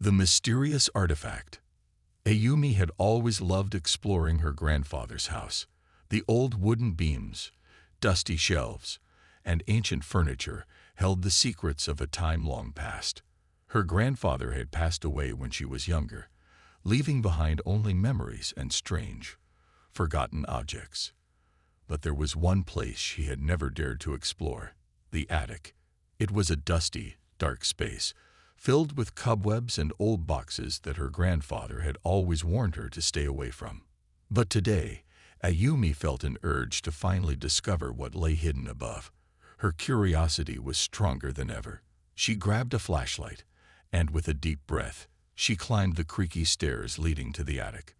The mysterious artifact. Ayumi had always loved exploring her grandfather's house. The old wooden beams, dusty shelves, and ancient furniture held the secrets of a time long past. Her grandfather had passed away when she was younger, leaving behind only memories and strange, forgotten objects. But there was one place she had never dared to explore: the attic. It was a dusty, dark space, filled with cobwebs and old boxes that her grandfather had always warned her to stay away from. But today, Ayumi felt an urge to finally discover what lay hidden above. Her curiosity was stronger than ever. She grabbed a flashlight, and with a deep breath, she climbed the creaky stairs leading to the attic.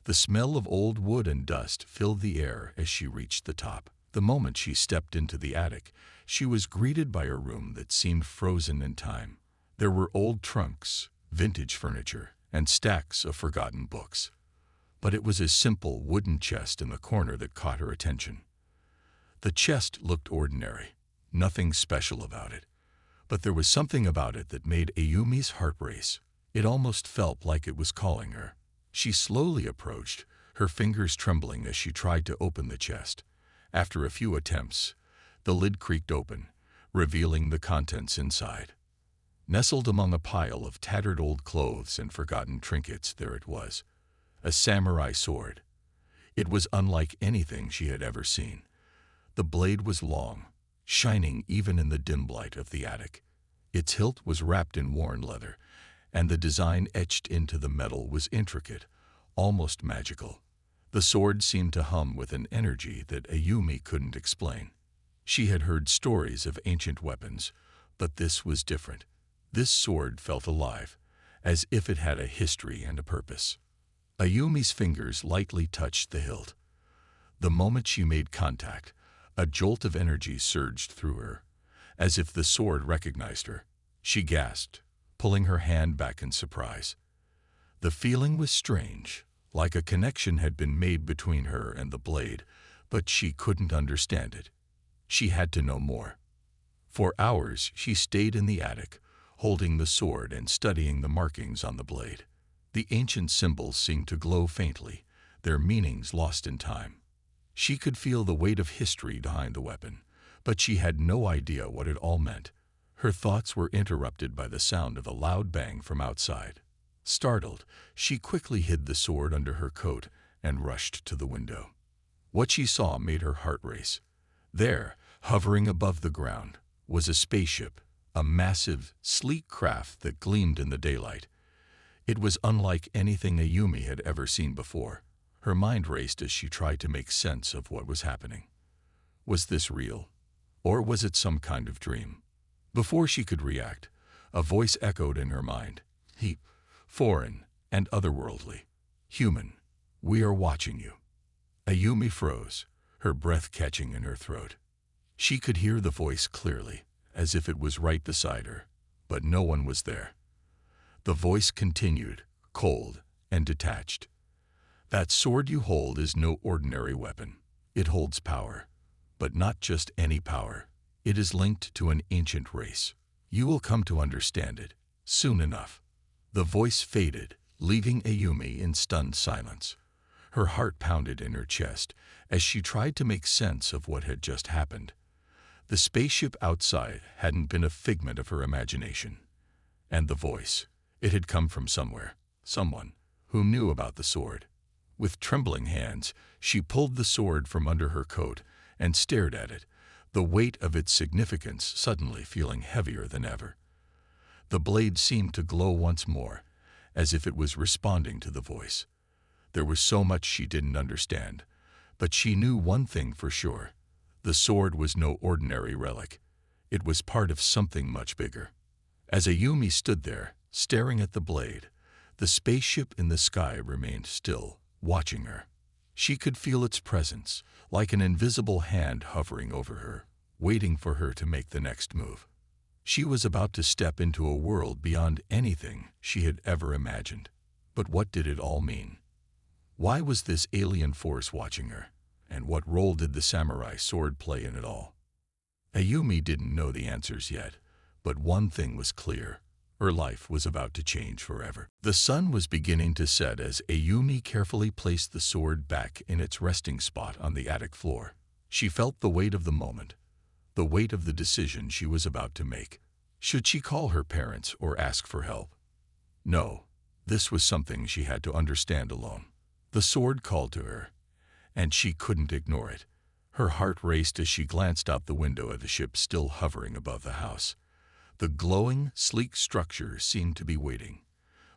The smell of old wood and dust filled the air as she reached the top. The moment she stepped into the attic, she was greeted by a room that seemed frozen in time. There were old trunks, vintage furniture, and stacks of forgotten books. But it was a simple wooden chest in the corner that caught her attention. The chest looked ordinary, nothing special about it. But there was something about it that made Ayumi's heart race. It almost felt like it was calling her. She slowly approached, her fingers trembling as she tried to open the chest. After a few attempts, the lid creaked open, revealing the contents inside. Nestled among a pile of tattered old clothes and forgotten trinkets, there it was, a samurai sword. It was unlike anything she had ever seen. The blade was long, shining even in the dim light of the attic. Its hilt was wrapped in worn leather, and the design etched into the metal was intricate, almost magical. The sword seemed to hum with an energy that Ayumi couldn't explain. She had heard stories of ancient weapons, but this was different. This sword felt alive, as if it had a history and a purpose. Ayumi's fingers lightly touched the hilt. The moment she made contact, a jolt of energy surged through her, as if the sword recognized her. She gasped, pulling her hand back in surprise. The feeling was strange, like a connection had been made between her and the blade, but she couldn't understand it. She had to know more. For hours she stayed in the attic, holding the sword and studying the markings on the blade. The ancient symbols seemed to glow faintly, their meanings lost in time. She could feel the weight of history behind the weapon, but she had no idea what it all meant. Her thoughts were interrupted by the sound of a loud bang from outside. Startled, she quickly hid the sword under her coat and rushed to the window. What she saw made her heart race. There, hovering above the ground, was a spaceship, a massive, sleek craft that gleamed in the daylight. It was unlike anything Ayumi had ever seen before. Her mind raced as she tried to make sense of what was happening. Was this real? Or was it some kind of dream? Before she could react, a voice echoed in her mind. Foreign and otherworldly. Human, we are watching you. Ayumi froze, her breath catching in her throat. She could hear the voice clearly, as if it was right beside her, but no one was there. The voice continued, cold and detached. That sword you hold is no ordinary weapon. It holds power, but not just any power. It is linked to an ancient race. You will come to understand it soon enough. The voice faded, leaving Ayumi in stunned silence. Her heart pounded in her chest as she tried to make sense of what had just happened. The spaceship outside hadn't been a figment of her imagination. And the voice, it had come from somewhere, someone who knew about the sword. With trembling hands, she pulled the sword from under her coat and stared at it, the weight of its significance suddenly feeling heavier than ever. The blade seemed to glow once more, as if it was responding to the voice. There was so much she didn't understand, but she knew one thing for sure. The sword was no ordinary relic. It was part of something much bigger. As Ayumi stood there, staring at the blade, the spaceship in the sky remained still, watching her. She could feel its presence, like an invisible hand hovering over her, waiting for her to make the next move. She was about to step into a world beyond anything she had ever imagined. But what did it all mean? Why was this alien force watching her? And what role did the samurai sword play in it all? Ayumi didn't know the answers yet, but one thing was clear. Her life was about to change forever. The sun was beginning to set as Ayumi carefully placed the sword back in its resting spot on the attic floor. She felt the weight of the moment, the weight of the decision she was about to make. Should she call her parents or ask for help? No, this was something she had to understand alone. The sword called to her, and she couldn't ignore it. Her heart raced as she glanced out the window at the ship still hovering above the house. The glowing, sleek structure seemed to be waiting.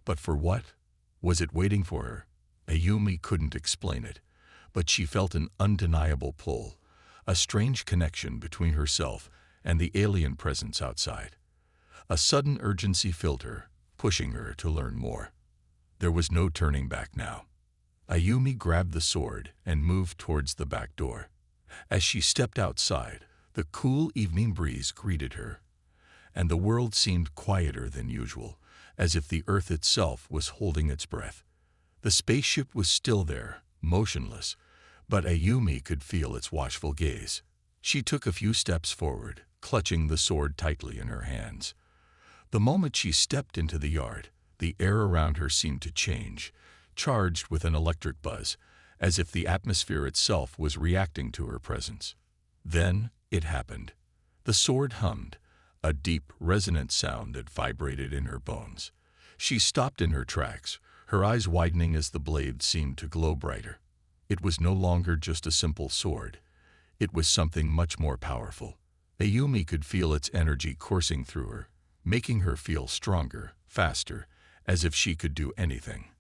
But for what? Was it waiting for her? Ayumi couldn't explain it, but she felt an undeniable pull, a strange connection between herself and the alien presence outside. A sudden urgency filled her, pushing her to learn more. There was no turning back now. Ayumi grabbed the sword and moved towards the back door. As she stepped outside, the cool evening breeze greeted her, and the world seemed quieter than usual, as if the earth itself was holding its breath. The spaceship was still there, motionless, but Ayumi could feel its watchful gaze. She took a few steps forward, clutching the sword tightly in her hands. The moment she stepped into the yard, the air around her seemed to change, charged with an electric buzz, as if the atmosphere itself was reacting to her presence. Then it happened. The sword hummed, a deep, resonant sound that vibrated in her bones. She stopped in her tracks, her eyes widening as the blade seemed to glow brighter. It was no longer just a simple sword. It was something much more powerful. Ayumi could feel its energy coursing through her, making her feel stronger, faster, as if she could do anything.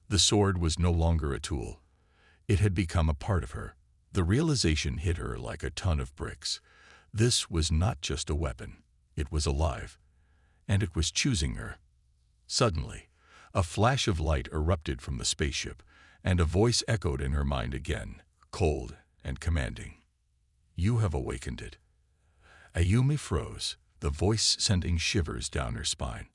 The sword was no longer a tool. It had become a part of her. The realization hit her like a ton of bricks. This was not just a weapon. It was alive, and it was choosing her. Suddenly, a flash of light erupted from the spaceship, and a voice echoed in her mind again, cold and commanding. "You have awakened it." Ayumi froze, the voice sending shivers down her spine.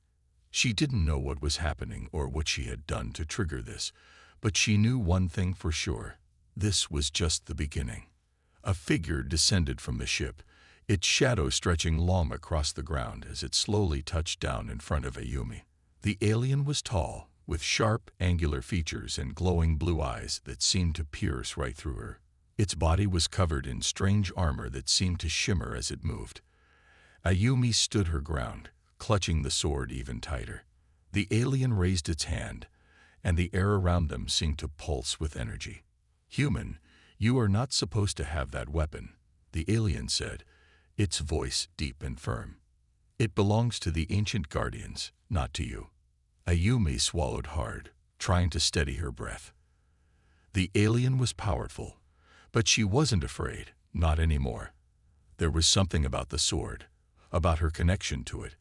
She didn't know what was happening or what she had done to trigger this, but she knew one thing for sure. This was just the beginning. A figure descended from the ship, its shadow stretching long across the ground as it slowly touched down in front of Ayumi. The alien was tall, with sharp, angular features and glowing blue eyes that seemed to pierce right through her. Its body was covered in strange armor that seemed to shimmer as it moved. Ayumi stood her ground, clutching the sword even tighter. The alien raised its hand, and the air around them seemed to pulse with energy. "Human, you are not supposed to have that weapon," the alien said, its voice deep and firm. "It belongs to the ancient guardians, not to you." Ayumi swallowed hard, trying to steady her breath. The alien was powerful, but she wasn't afraid, not anymore. There was something about the sword, about her connection to it,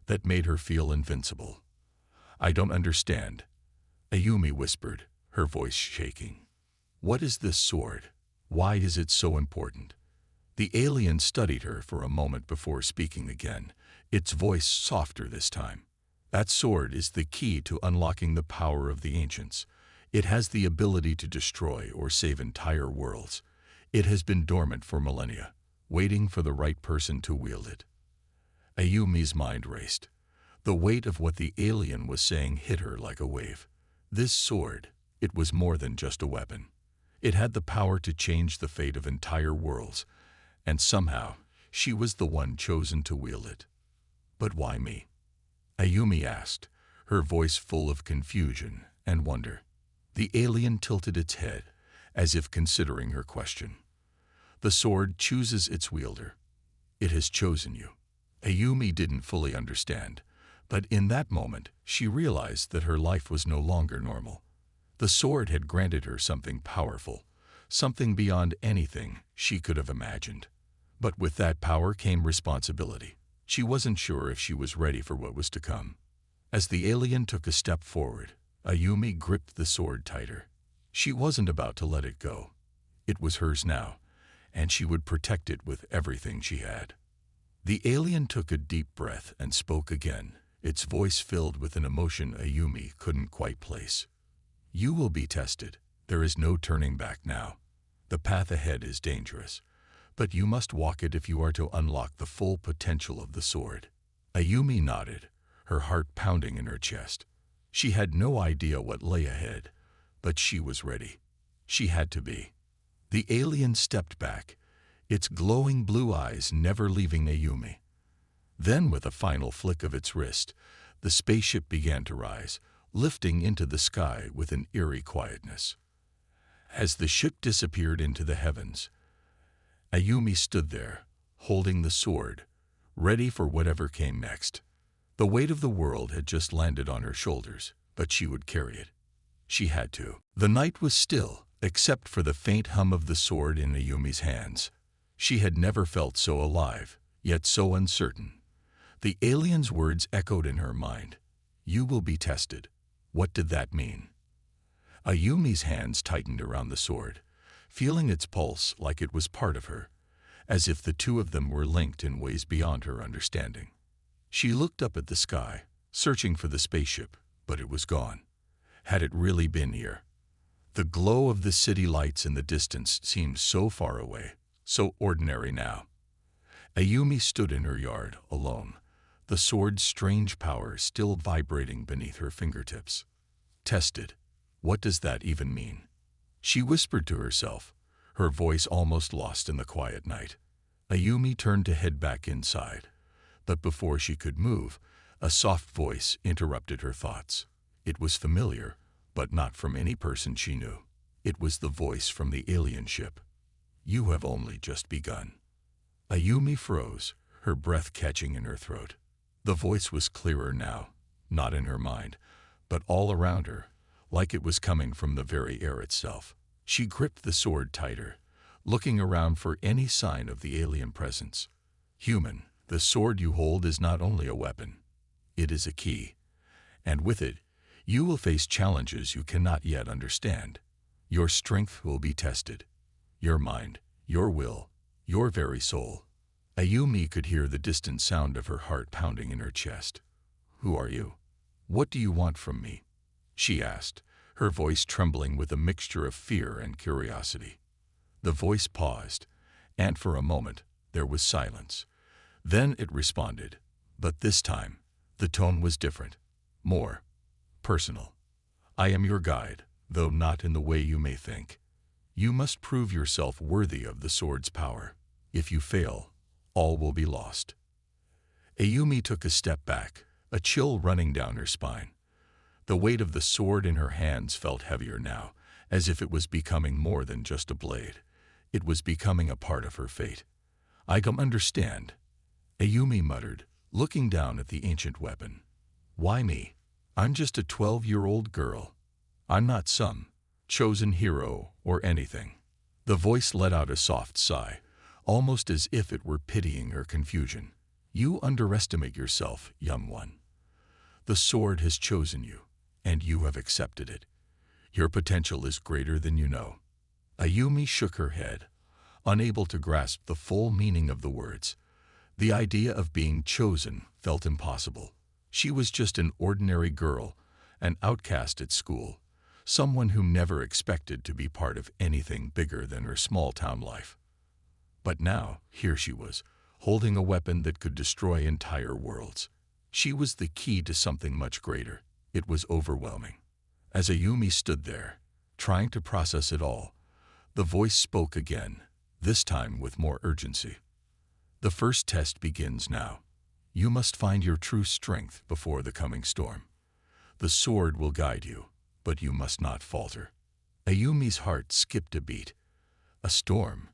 that made her feel invincible. "I don't understand," Ayumi whispered, her voice shaking. "What is this sword? Why is it so important?" The alien studied her for a moment before speaking again, its voice softer this time. "That sword is the key to unlocking the power of the ancients. It has the ability to destroy or save entire worlds. It has been dormant for millennia, waiting for the right person to wield it." Ayumi's mind raced. The weight of what the alien was saying hit her like a wave. This sword, it was more than just a weapon. It had the power to change the fate of entire worlds, and somehow she was the one chosen to wield it. "But why me?" Ayumi asked, her voice full of confusion and wonder. The alien tilted its head, as if considering her question. "The sword chooses its wielder. It has chosen you." Ayumi didn't fully understand, but in that moment she realized that her life was no longer normal. The sword had granted her something powerful, something beyond anything she could have imagined. But with that power came responsibility. She wasn't sure if she was ready for what was to come. As the alien took a step forward, Ayumi gripped the sword tighter. She wasn't about to let it go. It was hers now, and she would protect it with everything she had. The alien took a deep breath and spoke again, its voice filled with an emotion Ayumi couldn't quite place. "You will be tested. There is no turning back now. The path ahead is dangerous, but you must walk it if you are to unlock the full potential of the sword." Ayumi nodded, her heart pounding in her chest. She had no idea what lay ahead, but she was ready. She had to be. The alien stepped back, its glowing blue eyes never leaving Ayumi. Then, with a final flick of its wrist, the spaceship began to rise, lifting into the sky with an eerie quietness. As the ship disappeared into the heavens, Ayumi stood there, holding the sword, ready for whatever came next. The weight of the world had just landed on her shoulders, but she would carry it. She had to. The night was still, except for the faint hum of the sword in Ayumi's hands. She had never felt so alive, yet so uncertain. The alien's words echoed in her mind. "You will be tested." What did that mean? Ayumi's hands tightened around the sword, feeling its pulse like it was part of her, as if the two of them were linked in ways beyond her understanding. She looked up at the sky, searching for the spaceship, but it was gone. Had it really been here? The glow of the city lights in the distance seemed so far away, so ordinary now. Ayumi stood in her yard, alone, the sword's strange power still vibrating beneath her fingertips. Tested. What does that even mean? She whispered to herself, her voice almost lost in the quiet night. Ayumi turned to head back inside, but before she could move, a soft voice interrupted her thoughts. It was familiar, but not from any person she knew. It was the voice from the alien ship. "You have only just begun." Ayumi froze, her breath catching in her throat. The voice was clearer now, not in her mind, but all around her, like it was coming from the very air itself. She gripped the sword tighter, looking around for any sign of the alien presence. "Human, the sword you hold is not only a weapon. It is a key. And with it, you will face challenges you cannot yet understand. Your strength will be tested. Your mind, your will, your very soul." Ayumi could hear the distant sound of her heart pounding in her chest. "Who are you? What do you want from me?" she asked, her voice trembling with a mixture of fear and curiosity. The voice paused, and for a moment there was silence. Then it responded, but this time the tone was different, more personal. "I am your guide, though not in the way you may think. You must prove yourself worthy of the sword's power. If you fail, all will be lost." Ayumi took a step back, a chill running down her spine. The weight of the sword in her hands felt heavier now, as if it was becoming more than just a blade. It was becoming a part of her fate. "I can understand," Ayumi muttered, looking down at the ancient weapon. "Why me? I'm just a 12-year-old girl. I'm not some chosen hero or anything." The voice let out a soft sigh, almost as if it were pitying her confusion. "You underestimate yourself, young one. The sword has chosen you, and you have accepted it. Your potential is greater than you know." Ayumi shook her head, unable to grasp the full meaning of the words. The idea of being chosen felt impossible. She was just an ordinary girl, an outcast at school, someone who never expected to be part of anything bigger than her small-town life. But now, here she was, holding a weapon that could destroy entire worlds. She was the key to something much greater. It was overwhelming. As Ayumi stood there, trying to process it all, the voice spoke again, this time with more urgency. "The first test begins now. You must find your true strength before the coming storm. The sword will guide you, but you must not falter." Ayumi's heart skipped a beat. A storm?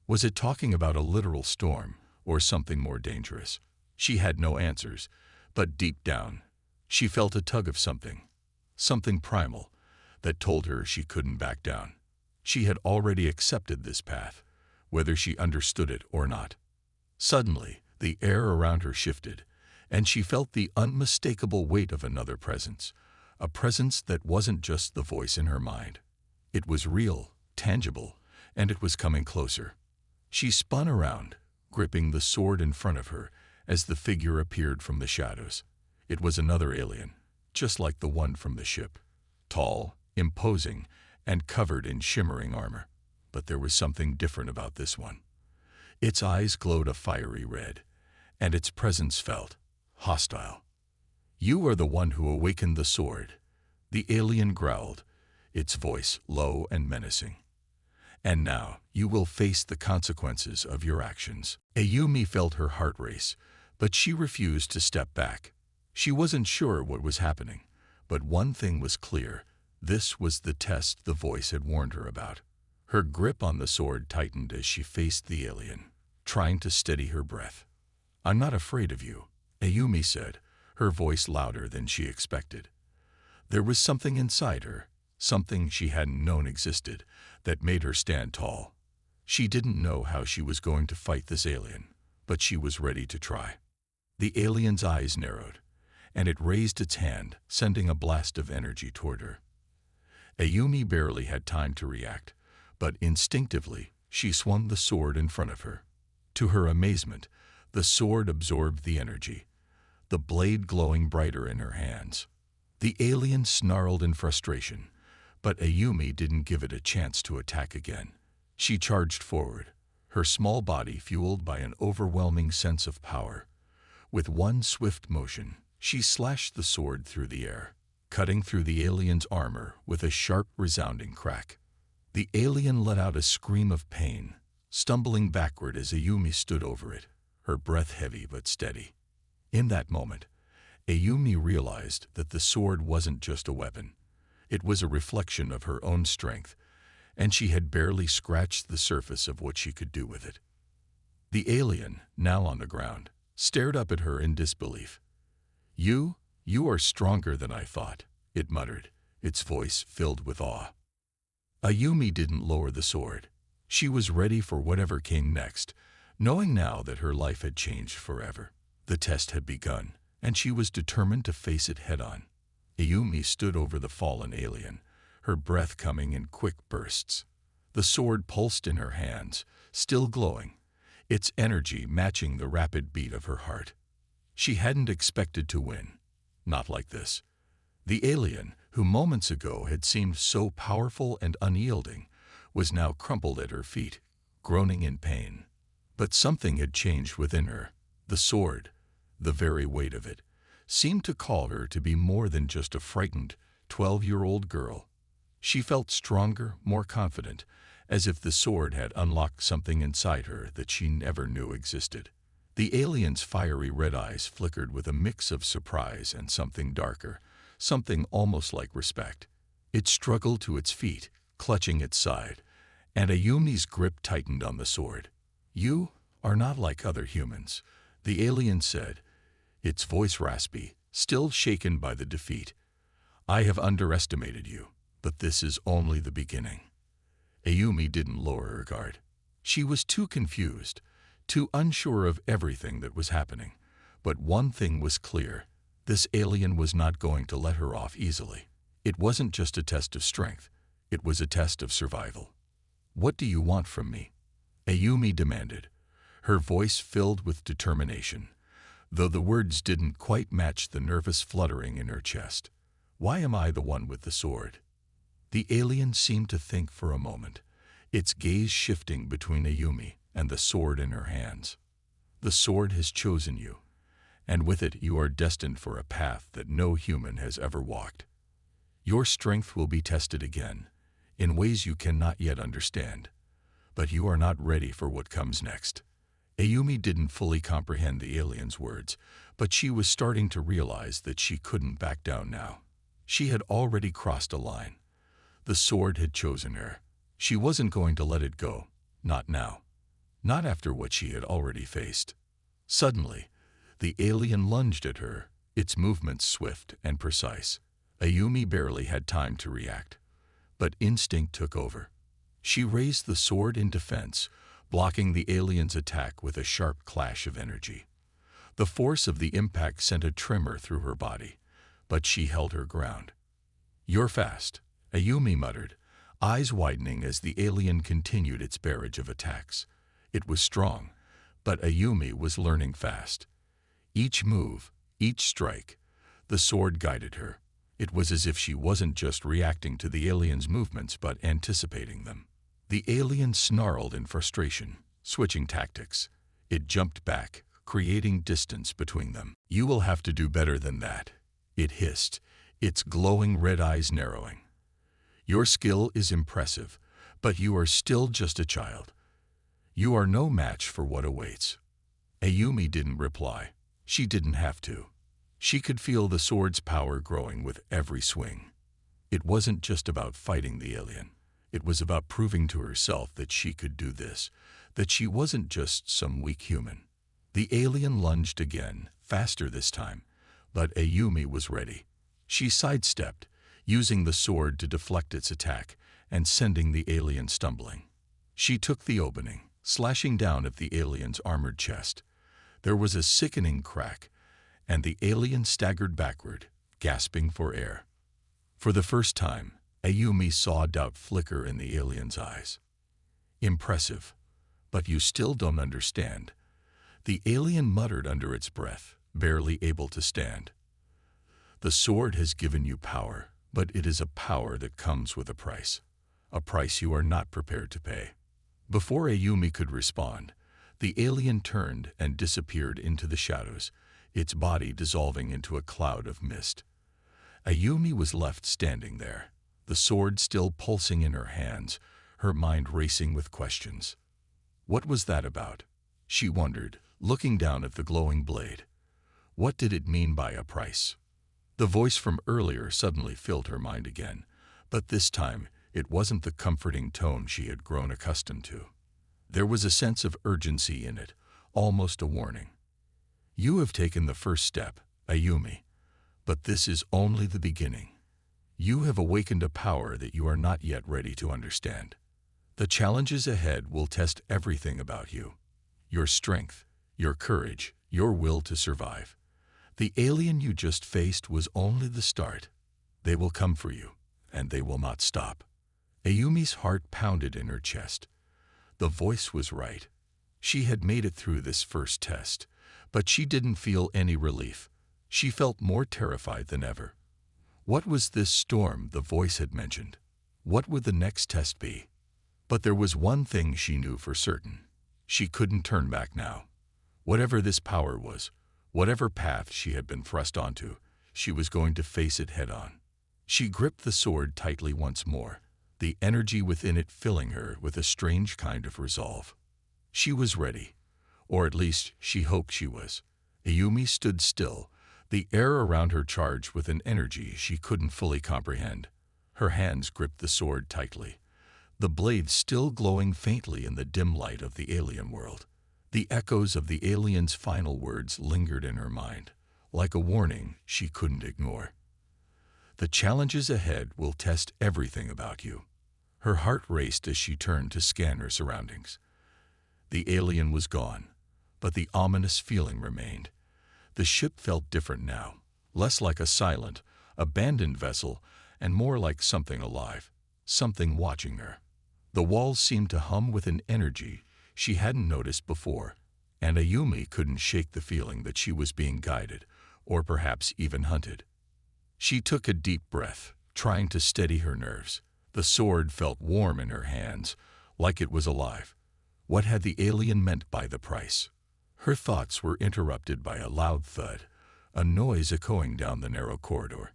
Was it talking about a literal storm, or something more dangerous? She had no answers, but deep down, she felt a tug of something primal, that told her she couldn't back down. She had already accepted this path, whether she understood it or not. Suddenly, the air around her shifted, and she felt the unmistakable weight of another presence, a presence that wasn't just the voice in her mind. It was real, tangible, and it was coming closer. She spun around, gripping the sword in front of her as the figure appeared from the shadows. It was another alien, just like the one from the ship. Tall, imposing, and covered in shimmering armor. But there was something different about this one. Its eyes glowed a fiery red, and its presence felt hostile. "You are the one who awakened the sword," the alien growled, its voice low and menacing. "And now you will face the consequences of your actions." Ayumi felt her heart race, but she refused to step back. She wasn't sure what was happening, but one thing was clear: this was the test the voice had warned her about. Her grip on the sword tightened as she faced the alien, trying to steady her breath. "I'm not afraid of you," Ayumi said, her voice louder than she expected. There was something inside her, something she hadn't known existed, that made her stand tall. She didn't know how she was going to fight this alien, but she was ready to try. The alien's eyes narrowed, and it raised its hand, sending a blast of energy toward her. Ayumi barely had time to react, but instinctively she swung the sword in front of her. To her amazement, the sword absorbed the energy, the blade glowing brighter in her hands. The alien snarled in frustration, but Ayumi didn't give it a chance to attack again. She charged forward, her small body fueled by an overwhelming sense of power. With one swift motion, she slashed the sword through the air, cutting through the alien's armor with a sharp, resounding crack. The alien let out a scream of pain, stumbling backward as Ayumi stood over it, her breath heavy but steady. In that moment, Ayumi realized that the sword wasn't just a weapon. It was a reflection of her own strength, and she had barely scratched the surface of what she could do with it. The alien, now on the ground, stared up at her in disbelief. You are stronger than I thought," it muttered, its voice filled with awe. Ayumi didn't lower the sword. She was ready for whatever came next, knowing now that her life had changed forever. The test had begun, and she was determined to face it head-on. Ayumi stood over the fallen alien, her breath coming in quick bursts. The sword pulsed in her hands, still glowing, its energy matching the rapid beat of her heart. She hadn't expected to win. Not like this. The alien, who moments ago had seemed so powerful and unyielding, was now crumpled at her feet, groaning in pain. But something had changed within her. The sword, the very weight of it, seemed to call her to be more than just a frightened 12-year-old girl. She felt stronger, more confident, as if the sword had unlocked something inside her that she never knew existed. The alien's fiery red eyes flickered with a mix of surprise and something darker, something almost like respect. It struggled to its feet, clutching its side, and Ayumi's grip tightened on the sword. "You are not like other humans," the alien said, its voice raspy, still shaken by the defeat. "I have underestimated you, but this is only the beginning." Ayumi didn't lower her guard. She was too confused, too unsure of everything that was happening. But one thing was clear: this alien was not going to let her off easily. It wasn't just a test of strength, it was a test of survival. "What do you want from me?" Ayumi demanded, her voice filled with determination, though the words didn't quite match the nervous fluttering in her chest. "Why am I the one with the sword?" The alien seemed to think for a moment, its gaze shifting between Ayumi and the sword in her hands. "The sword has chosen you, and with it you are destined for a path that no human has ever walked. Your strength will be tested again, in ways you cannot yet understand, but you are not ready for what comes next." Ayumi didn't fully comprehend the alien's words, but she was starting to realize that she couldn't back down now. She had already crossed a line. The sword had chosen her. She wasn't going to let it go, not now. Not after what she had already faced. Suddenly, the alien lunged at her, its movements swift and precise. Ayumi barely had time to react, but instinct took over. She raised the sword in defense, blocking the alien's attack with a sharp clash of energy. The force of the impact sent a tremor through her body, but she held her ground. "You're fast," Ayumi muttered, eyes widening as the alien continued its barrage of attacks. It was strong, but Ayumi was learning fast. Each move, each strike, the sword guided her. It was as if she wasn't just reacting to the alien's movements but anticipating them. The alien snarled in frustration, switching tactics. It jumped back, creating distance between them. "You will have to do better than that," It hissed, its glowing red eyes narrowing. "Your skill is impressive, but you are still just a child. You are no match for what awaits." Ayumi didn't reply. She didn't have to. She could feel the sword's power growing with every swing. It wasn't just about fighting the alien. It was about proving to herself that she could do this, that she wasn't just some weak human. The alien lunged again, faster this time, but Ayumi was ready. She sidestepped, using the sword to deflect its attack and sending the alien stumbling. She took the opening, slashing down at the alien's armored chest. There was a sickening crack, and the alien staggered backward, gasping for air. For the first time, Ayumi saw doubt flicker in the alien's eyes. "Impressive, but you still don't understand," the alien muttered under its breath, barely able to stand. "The sword has given you power, but it is a power that comes with a price you are not prepared to pay." Before Ayumi could respond, the alien turned and disappeared into the shadows, its body dissolving into a cloud of mist. Ayumi was left standing there, the sword still pulsing in her hands, her mind racing with questions. What was that about? She wondered, looking down at the glowing blade. What did it mean by a price? The voice from earlier suddenly filled her mind again, but this time it wasn't the comforting tone she had grown accustomed to. There was a sense of urgency in it, almost a warning. "You have taken the first step, Ayumi, but this is only the beginning. You have awakened a power that you are not yet ready to understand. The challenges ahead will test everything about you. Your strength, your courage, your will to survive. The alien you just faced was only the start. They will come for you, and they will not stop." Ayumi's heart pounded in her chest. The voice was right. She had made it through this first test, but she didn't feel any relief. She felt more terrified than ever. What was this storm the voice had mentioned? What would the next test be? But there was one thing she knew for certain. She couldn't turn back now. Whatever this power was, whatever path she had been thrust onto, she was going to face it head-on. She gripped the sword tightly once more, the energy within it filling her with a strange kind of resolve. She was ready, or at least she hoped she was. Ayumi stood still, the air around her charged with an energy she couldn't fully comprehend. Her hands gripped the sword tightly, the blade still glowing faintly in the dim light of the alien world. The echoes of the alien's final words lingered in her mind, like a warning she couldn't ignore. "The challenges ahead will test everything about you." Her heart raced as she turned to scan her surroundings. The alien was gone, but the ominous feeling remained. The ship felt different now, less like a silent, abandoned vessel and more like something alive, something watching her. The walls seemed to hum with an energy she hadn't noticed before, and Ayumi couldn't shake the feeling that she was being guided, or perhaps even hunted. She took a deep breath, trying to steady her nerves. The sword felt warm in her hands, like it was alive. What had the alien meant by the price? Her thoughts were interrupted by a loud thud, a noise echoing down the narrow corridor.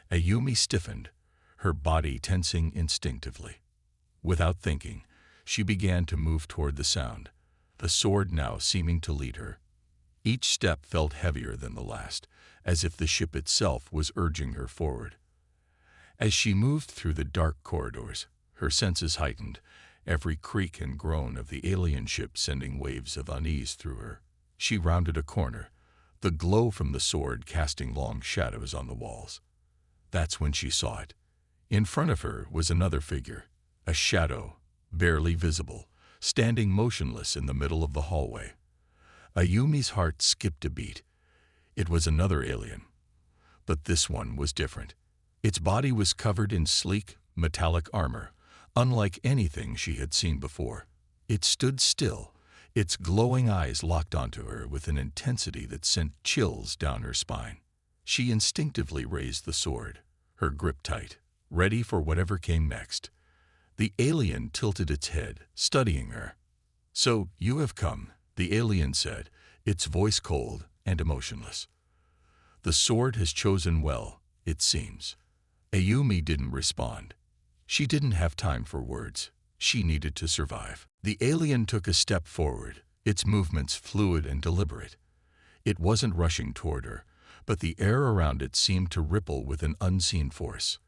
Ayumi stiffened, her body tensing instinctively. Without thinking, she began to move toward the sound, the sword now seeming to lead her. Each step felt heavier than the last, as if the ship itself was urging her forward. As she moved through the dark corridors, her senses heightened, every creak and groan of the alien ship sending waves of unease through her. She rounded a corner, the glow from the sword casting long shadows on the walls. That's when she saw it. In front of her was another figure, a shadow, barely visible, standing motionless in the middle of the hallway. Ayumi's heart skipped a beat. It was another alien. But this one was different. Its body was covered in sleek, metallic armor, unlike anything she had seen before. It stood still, its glowing eyes locked onto her with an intensity that sent chills down her spine. She instinctively raised the sword, her grip tight, ready for whatever came next. The alien tilted its head, studying her. "So, you have come," the alien said, its voice cold and emotionless. The sword has chosen well, it seems. Ayumi didn't respond. She didn't have time for words. She needed to survive. The alien took a step forward, its movements fluid and deliberate. It wasn't rushing toward her, but the air around it seemed to ripple with an unseen force.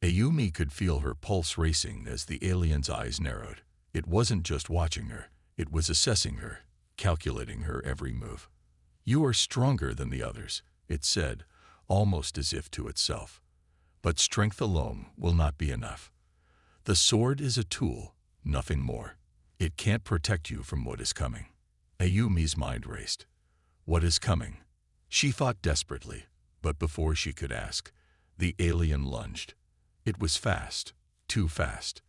Ayumi could feel her pulse racing as the alien's eyes narrowed. It wasn't just watching her, it was assessing her, calculating her every move. "You are stronger than the others," it said, almost as if to itself. "But strength alone will not be enough. The sword is a tool, nothing more. It can't protect you from what is coming." Ayumi's mind raced. What is coming? She fought desperately, but before she could ask, the alien lunged. It was fast, too fast.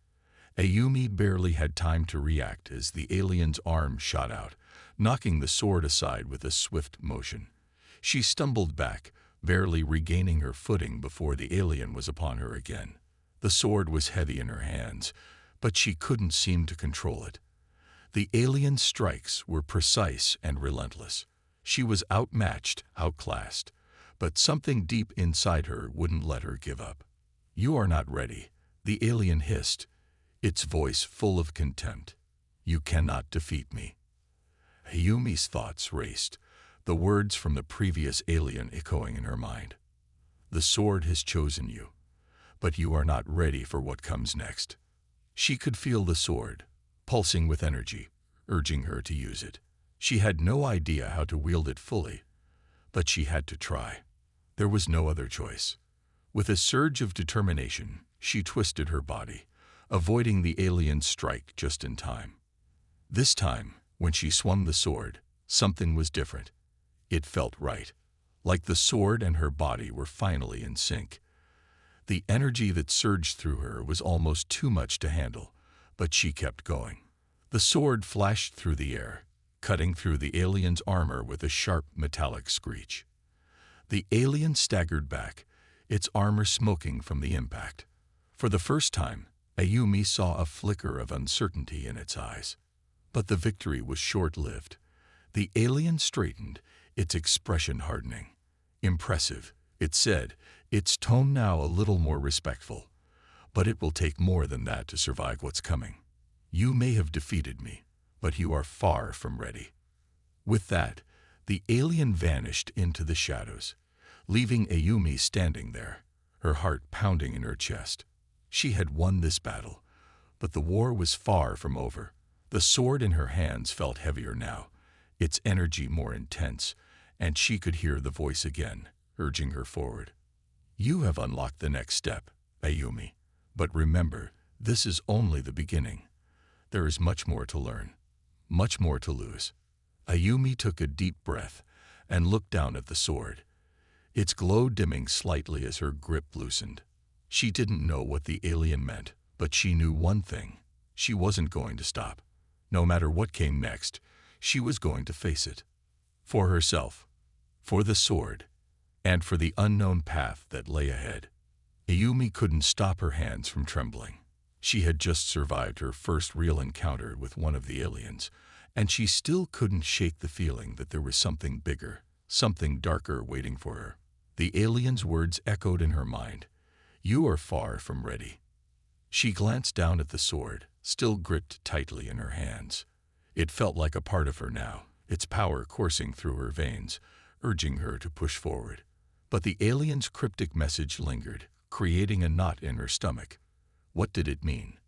Ayumi barely had time to react as the alien's arm shot out, knocking the sword aside with a swift motion. She stumbled back, barely regaining her footing before the alien was upon her again. The sword was heavy in her hands, but she couldn't seem to control it. The alien's strikes were precise and relentless. She was outmatched, outclassed, but something deep inside her wouldn't let her give up. "You are not ready," the alien hissed, its voice full of contempt. "You cannot defeat me." Ayumi's thoughts raced, the words from the previous alien echoing in her mind. "The sword has chosen you, but you are not ready for what comes next." She could feel the sword, pulsing with energy, urging her to use it. She had no idea how to wield it fully, but she had to try. There was no other choice. With a surge of determination, she twisted her body, avoiding the alien's strike just in time. This time, when she swung the sword, something was different. It felt right, like the sword and her body were finally in sync. The energy that surged through her was almost too much to handle, but she kept going. The sword flashed through the air, cutting through the alien's armor with a sharp metallic screech. The alien staggered back, its armor smoking from the impact. For the first time, Ayumi saw a flicker of uncertainty in its eyes. But the victory was short-lived. The alien straightened, its expression hardening. "Impressive," it said, its tone now a little more respectful. "But it will take more than that to survive what's coming. You may have defeated me, but you are far from ready." With that, the alien vanished into the shadows, leaving Ayumi standing there, her heart pounding in her chest. She had won this battle, but the war was far from over. The sword in her hands felt heavier now, its energy more intense, and she could hear the voice again, urging her forward. "You have unlocked the next step, Ayumi. But remember, this is only the beginning. There is much more to learn, much more to lose." Ayumi took a deep breath and looked down at the sword, its glow dimming slightly as her grip loosened. She didn't know what the alien meant, but she knew one thing. She wasn't going to stop. No matter what came next, she was going to face it. For herself, for the sword, and for the unknown path that lay ahead. Ayumi couldn't stop her hands from trembling. She had just survived her first real encounter with one of the aliens, and she still couldn't shake the feeling that there was something bigger, something darker waiting for her. The alien's words echoed in her mind. "You are far from ready." She glanced down at the sword, still gripped tightly in her hands. It felt like a part of her now, its power coursing through her veins, urging her to push forward. But the alien's cryptic message lingered, creating a knot in her stomach. What did it mean?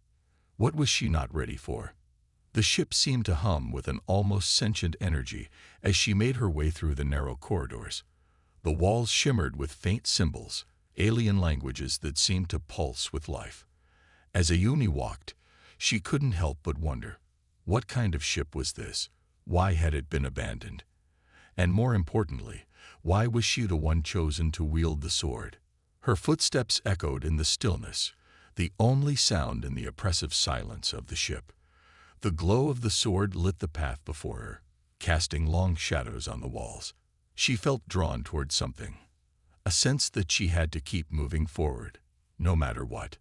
What was she not ready for? The ship seemed to hum with an almost sentient energy as she made her way through the narrow corridors. The walls shimmered with faint symbols, alien languages that seemed to pulse with life. As Ayumi walked, she couldn't help but wonder, what kind of ship was this? Why had it been abandoned? And more importantly, why was she the one chosen to wield the sword? Her footsteps echoed in the stillness, the only sound in the oppressive silence of the ship. The glow of the sword lit the path before her, casting long shadows on the walls. She felt drawn toward something, a sense that she had to keep moving forward, no matter what.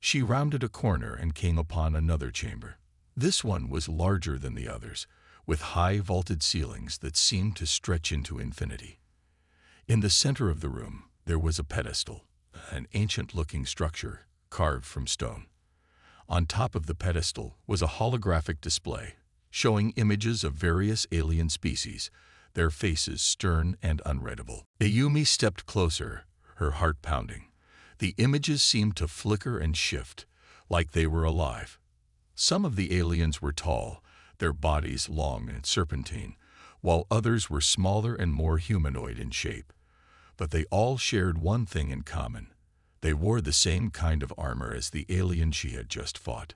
She rounded a corner and came upon another chamber. This one was larger than the others, with high vaulted ceilings that seemed to stretch into infinity. In the center of the room, there was a pedestal, an ancient-looking structure carved from stone. On top of the pedestal was a holographic display showing images of various alien species, their faces stern and unreadable. Ayumi stepped closer, her heart pounding. The images seemed to flicker and shift, like they were alive. Some of the aliens were tall, their bodies long and serpentine, while others were smaller and more humanoid in shape. But they all shared one thing in common. They wore the same kind of armor as the alien she had just fought.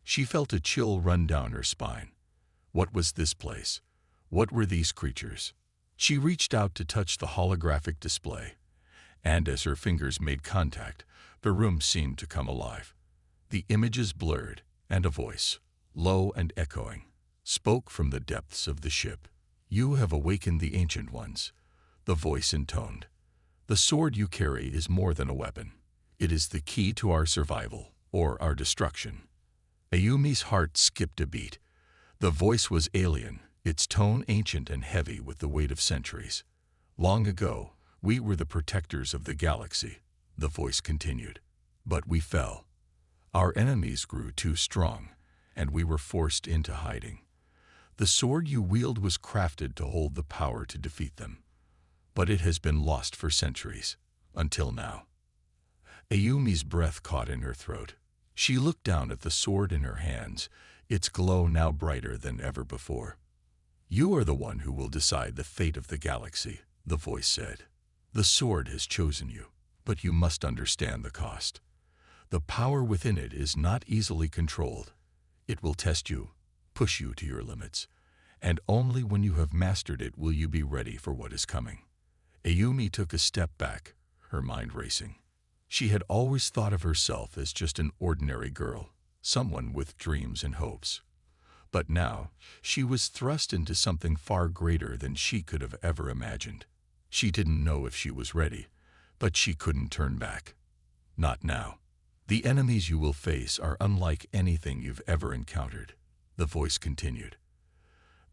She felt a chill run down her spine. What was this place? What were these creatures? She reached out to touch the holographic display, and as her fingers made contact, the room seemed to come alive. The images blurred, and a voice, low and echoing, spoke from the depths of the ship. "You have awakened the Ancient Ones," the voice intoned. "The sword you carry is more than a weapon. It is the key to our survival, or our destruction." Ayumi's heart skipped a beat. The voice was alien, its tone ancient and heavy with the weight of centuries. "Long ago, we were the protectors of the galaxy," the voice continued. "But we fell. Our enemies grew too strong, and we were forced into hiding. The sword you wield was crafted to hold the power to defeat them. But it has been lost for centuries, until now." Ayumi's breath caught in her throat. She looked down at the sword in her hands, its glow now brighter than ever before. "You are the one who will decide the fate of the galaxy," the voice said. "The sword has chosen you, but you must understand the cost. The power within it is not easily controlled. It will test you, push you to your limits, and only when you have mastered it will you be ready for what is coming." Ayumi took a step back, her mind racing. She had always thought of herself as just an ordinary girl, someone with dreams and hopes. But now, she was thrust into something far greater than she could have ever imagined. She didn't know if she was ready, but she couldn't turn back. Not now. "The enemies you will face are unlike anything you've ever encountered," the voice continued.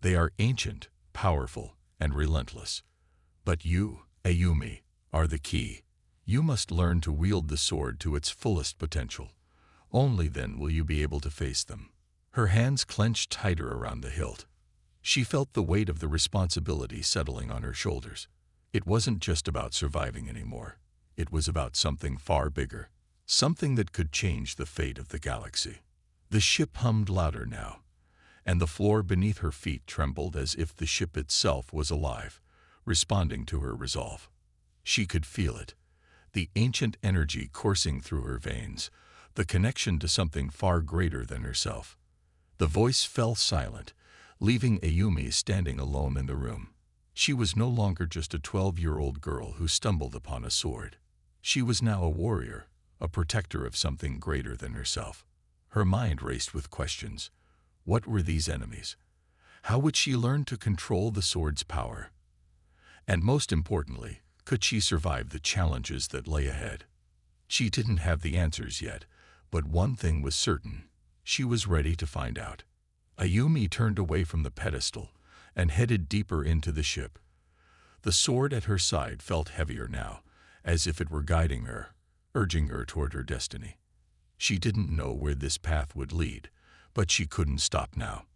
"They are ancient, powerful, and relentless. But you, Ayumi, are the key. You must learn to wield the sword to its fullest potential. Only then will you be able to face them." Her hands clenched tighter around the hilt. She felt the weight of the responsibility settling on her shoulders. It wasn't just about surviving anymore. It was about something far bigger, something that could change the fate of the galaxy. The ship hummed louder now, and the floor beneath her feet trembled as if the ship itself was alive, responding to her resolve. She could feel it, the ancient energy coursing through her veins, the connection to something far greater than herself. The voice fell silent, leaving Ayumi standing alone in the room. She was no longer just a 12-year-old girl who stumbled upon a sword. She was now a warrior, a protector of something greater than herself. Her mind raced with questions. What were these enemies? How would she learn to control the sword's power? And most importantly, could she survive the challenges that lay ahead? She didn't have the answers yet, but one thing was certain. She was ready to find out. Ayumi turned away from the pedestal and headed deeper into the ship. The sword at her side felt heavier now, as if it were guiding her, urging her toward her destiny. She didn't know where this path would lead, but she couldn't stop now.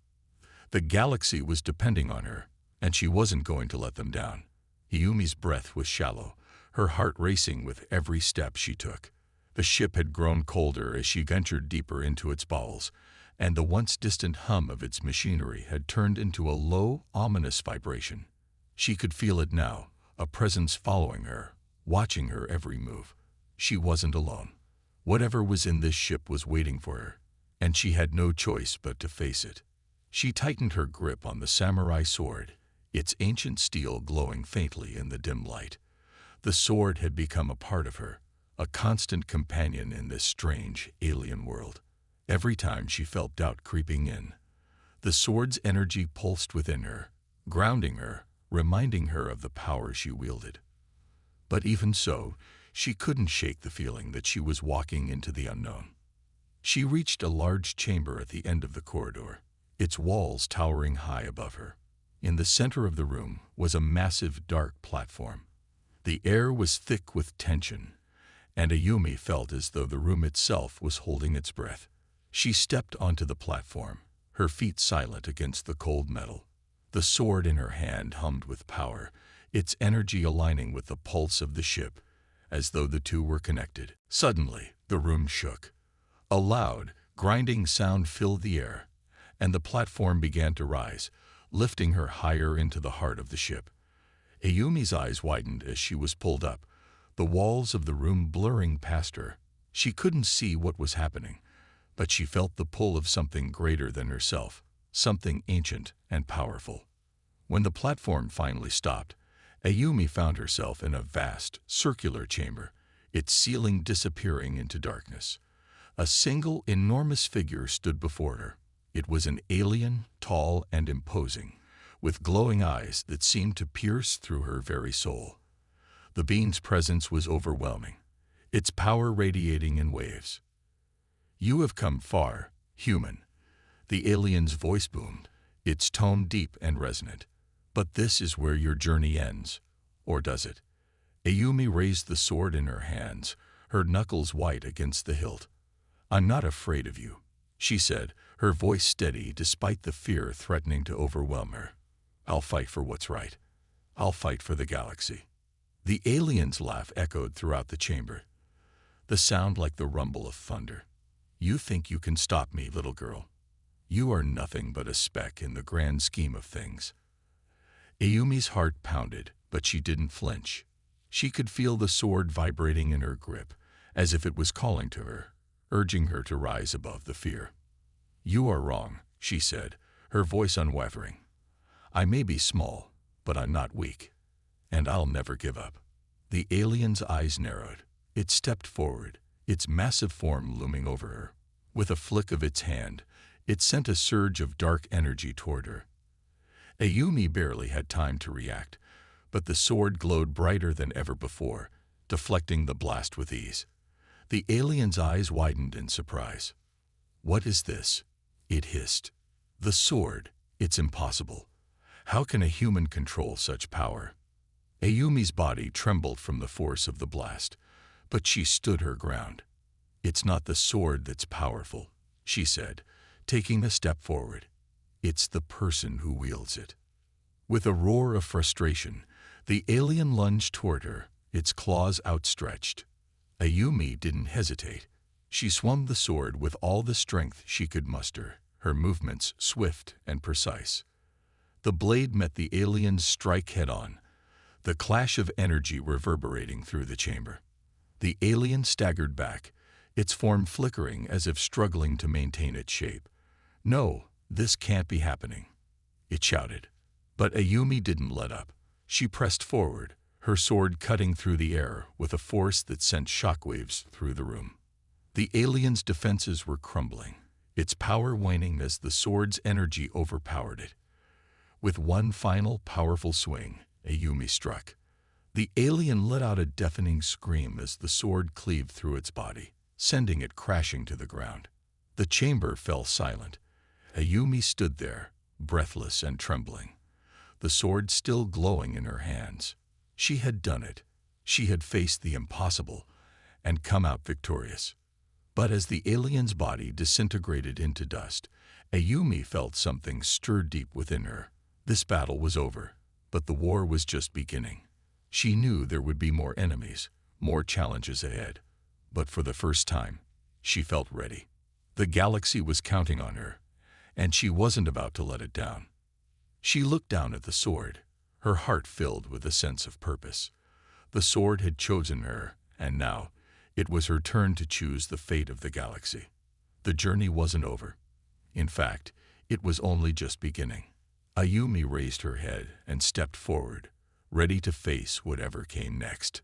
The galaxy was depending on her, and she wasn't going to let them down. Ayumi's breath was shallow, her heart racing with every step she took. The ship had grown colder as she ventured deeper into its bowels, and the once distant hum of its machinery had turned into a low, ominous vibration. She could feel it now, a presence following her, watching her every move. She wasn't alone. Whatever was in this ship was waiting for her, and she had no choice but to face it. She tightened her grip on the samurai sword, its ancient steel glowing faintly in the dim light. The sword had become a part of her, a constant companion in this strange, alien world. Every time she felt doubt creeping in, the sword's energy pulsed within her, grounding her, reminding her of the power she wielded. But even so, she couldn't shake the feeling that she was walking into the unknown. She reached a large chamber at the end of the corridor, its walls towering high above her. In the center of the room was a massive dark platform. The air was thick with tension, and Ayumi felt as though the room itself was holding its breath. She stepped onto the platform, her feet silent against the cold metal. The sword in her hand hummed with power, its energy aligning with the pulse of the ship, as though the two were connected. Suddenly, the room shook. A loud, grinding sound filled the air, and the platform began to rise, lifting her higher into the heart of the ship. Ayumi's eyes widened as she was pulled up, the walls of the room blurring past her. She couldn't see what was happening, but she felt the pull of something greater than herself, something ancient and powerful. When the platform finally stopped, Ayumi found herself in a vast, circular chamber, its ceiling disappearing into darkness. A single, enormous figure stood before her. It was an alien, tall and imposing, with glowing eyes that seemed to pierce through her very soul. The being's presence was overwhelming, its power radiating in waves. "You have come far, human," the alien's voice boomed, its tone deep and resonant. "But this is where your journey ends. Or does it?" Ayumi raised the sword in her hands, her knuckles white against the hilt. "I'm not afraid of you," she said, her voice steady despite the fear threatening to overwhelm her. "I'll fight for what's right. I'll fight for the galaxy." The alien's laugh echoed throughout the chamber, the sound like the rumble of thunder. "You think you can stop me, little girl? You are nothing but a speck in the grand scheme of things." Ayumi's heart pounded, but she didn't flinch. She could feel the sword vibrating in her grip, as if it was calling to her, urging her to rise above the fear. "You are wrong," she said, her voice unwavering. "I may be small, but I'm not weak, and I'll never give up." The alien's eyes narrowed. It stepped forward, its massive form looming over her. With a flick of its hand, it sent a surge of dark energy toward her. Ayumi barely had time to react, but the sword glowed brighter than ever before, deflecting the blast with ease. The alien's eyes widened in surprise. "What is this?" it hissed. "The sword. It's impossible. How can a human control such power?" Ayumi's body trembled from the force of the blast, but she stood her ground. "It's not the sword that's powerful," she said, taking a step forward. "It's the person who wields it." With a roar of frustration, the alien lunged toward her, its claws outstretched. Ayumi didn't hesitate. She swung the sword with all the strength she could muster, her movements swift and precise. The blade met the alien's strike head-on, the clash of energy reverberating through the chamber. The alien staggered back, its form flickering as if struggling to maintain its shape. "No, this can't be happening," it shouted. But Ayumi didn't let up. She pressed forward, her sword cutting through the air with a force that sent shockwaves through the room. The alien's defenses were crumbling, its power waning as the sword's energy overpowered it. With one final powerful swing, Ayumi struck. The alien let out a deafening scream as the sword cleaved through its body, sending it crashing to the ground. The chamber fell silent. Ayumi stood there, breathless and trembling, the sword still glowing in her hands. She had done it. She had faced the impossible and come out victorious. But as the alien's body disintegrated into dust, Ayumi felt something stir deep within her. This battle was over, but the war was just beginning. She knew there would be more enemies, more challenges ahead. But for the first time, she felt ready. The galaxy was counting on her, and she wasn't about to let it down. She looked down at the sword, her heart filled with a sense of purpose. The sword had chosen her, and now it was her turn to choose the fate of the galaxy. The journey wasn't over. In fact, it was only just beginning. Ayumi raised her head and stepped forward, ready to face whatever came next.